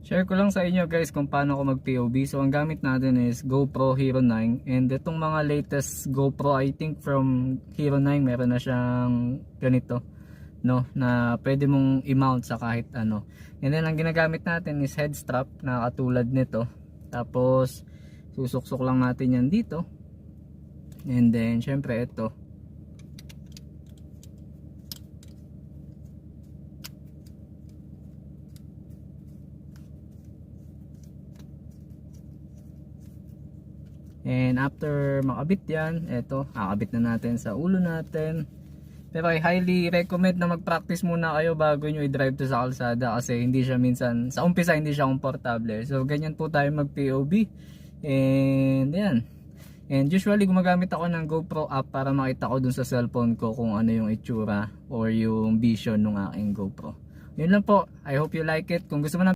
Share ko lang sa inyo guys kung paano ako mag POV. So ang gamit natin is GoPro Hero 9, and itong mga latest GoPro, I think from Hero 9 meron na siyang ganito, no, na pwede mong i-mount sa kahit ano. And then ang ginagamit natin is head strap na katulad nito. Tapos susuksok lang natin yan dito. And then syempre ito, and after makabit yan, eto, kakabit na natin sa ulo natin. Pero I highly recommend na mag-practice muna kayo bago nyo i-drive to sa kalsada, kasi hindi siya minsan, sa umpisa hindi siya komportable. So ganyan po tayo mag-POV. And yan. And usually gumagamit ako ng GoPro app para makita ko dun sa cellphone ko kung ano yung itsura or yung vision ng aking GoPro. Yun lang po. I hope you like it. Kung gusto mo na